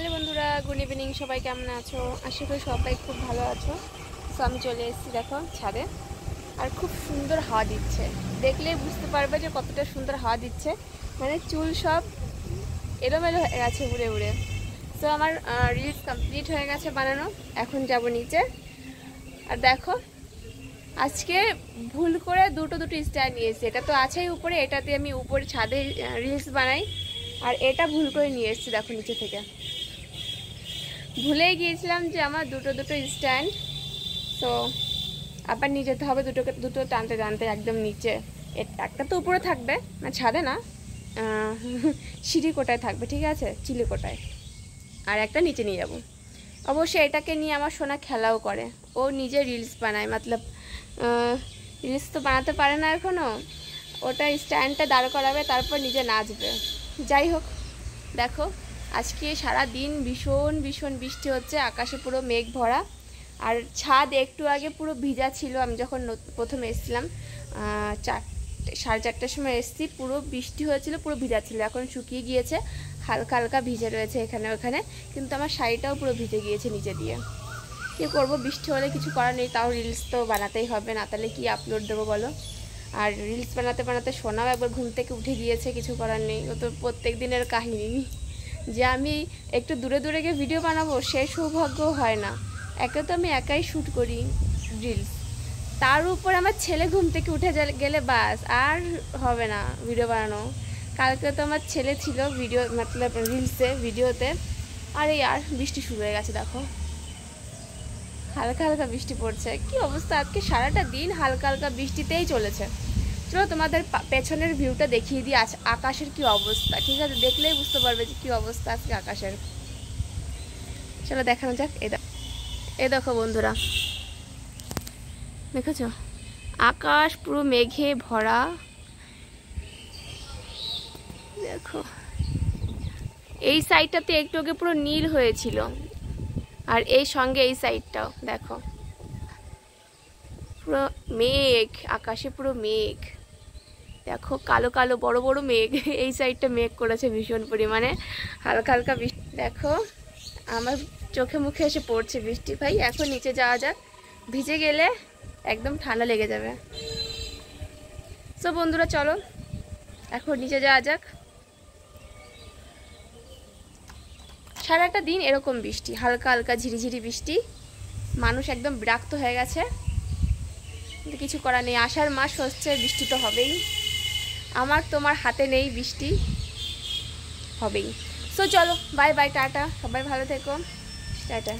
Hello বন্ধুরা, good evening. সবাই কেমন আছো? আশা করি সবাই খুব ভালো আছো। সো আমি চলে এসেছি দেখো ছাদে, আর খুব সুন্দর হাওয়া দিচ্ছে। দেখলেই বুঝতে পারবে যে কতটা সুন্দর হাওয়া দিচ্ছে। মানে চুল সব এলোমেলো হয়ে গেছে উড়ে উড়ে। সো আমার রিলস কমপ্লিট হয়ে গেছে বানানো। এখন যাব নিচে। আর দেখো আজকে ভুল করে দুটো স্টাইল নিয়েছি। এটা তো আছেই উপরে, এটাতে আমি উপরে ছাদে রিলস বানাই। আর এটা ভুল করে নিয়ে এসেছি দেখো নিচে থেকে। ভুলেই গিয়েছিলাম যে আমার দুটো স্ট্যান্ড। তো আবার নিয়ে যেতে হবে দুটো টানতে টানতে একদম নিচে। একটা তো উপরে থাকবে, না ছাদে না, সিঁড়ি কোটায় থাকবে, ঠিক আছে, চিলি কোটায়। আর একটা নিচে নিয়ে যাব। অবশ্যই এটাকে নিয়ে আমার সোনা খেলাও করে। ও নিজে রিলস বানায়, মতলব রিলস তো বানাতে পারে না এখনও। ওটা স্ট্যান্ডটা দাঁড় করাবে, তারপর নিজে নাচবে। যাই হোক, দেখো আজকে সারা দিন ভীষণ ভীষণ বৃষ্টি হচ্ছে, আকাশে পুরো মেঘ ভরা। আর ছাদ একটু আগে পুরো ভিজা ছিল। আমি যখন প্রথমে এসেছিলাম 4:30টার সময় এসেছি, পুরো বৃষ্টি হয়েছিল, পুরো ভিজা ছিল। এখন শুকিয়ে গিয়েছে, হালকা হালকা ভিজে রয়েছে এখানে ওখানে। কিন্তু আমার শাড়িটাও পুরো ভিজে গিয়েছে নিচে দিয়ে। কী করবো, বৃষ্টি হলে কিছু করার নেই। তাও রিলস তো বানাতেই হবে, না তাহলে কি আপলোড দেবো বলো। আর রিলস বানাতে বানাতে সোনাও একবার ঘুম থেকে উঠে গিয়েছে, কিছু করার নেই। ও তো প্রত্যেক দিনের কাহিনী যে আমি একটু দূরে দূরে গিয়ে ভিডিও বানাবো, সে সৌভাগ্য হয় না। একে তো আমি একাই শ্যুট করি রিলস, তার উপর আমার ছেলে ঘুম থেকে উঠে গেলে বাস আর হবে না ভিডিও বানানো। কালকে তো আমার ছেলে ছিল ভিডিও মতলব রিলসে ভিডিওতে। আরে আর বৃষ্টি শুরু হয়ে গেছে দেখো, হালকা হালকা বৃষ্টি পড়ছে। কি অবস্থা, আজকে সারাটা দিন হালকা হালকা বৃষ্টিতেই চলেছে। চলো তোমাদের পেছনের ভিউটা দেখিয়ে দিই আকাশের কি অবস্থা, ঠিক আছে? দেখলেই বুঝতে পারবে যে কী অবস্থা আজকে আকাশের। চলো দেখানো যাক। এ দেখো বন্ধুরা, দেখেছ আকাশ পুরো মেঘে ভরা। দেখো এই সাইডটাতে একটু আগে পুরো নীল হয়েছিল, আর এই সঙ্গে এই সাইডটাও দেখো পুরো মেঘ, আকাশে পুরো মেঘ। দেখো কালো কালো বড় বড় মেঘ। এই সাইডটা মেঘ করেছে ভীষণ পরিমাণে, হালকা হালকা বৃষ্টি। দেখো আমার চোখে মুখে এসে পড়ছে বৃষ্টি। ভাই এখন নিচে যাওয়া যাক, ভিজে গেলে একদম ঠান্ডা লেগে যাবে। সো বন্ধুরা চলো এখন নিচে যাওয়া যাক। সারাটা দিন এরকম বৃষ্টি, হালকা হালকা ঝিরিঝিরি বৃষ্টি। মানুষ একদম বিরক্ত হয়ে গেছে, কিন্তু কিছু করার নেই। আষাঢ় মাস হচ্ছে, বৃষ্টি তো হবেই। আমার তোমার হাতে নেই, বৃষ্টি হবেই। সো চলো বাই বাই, টাটা, সবাই ভালো থেকো, টাটা।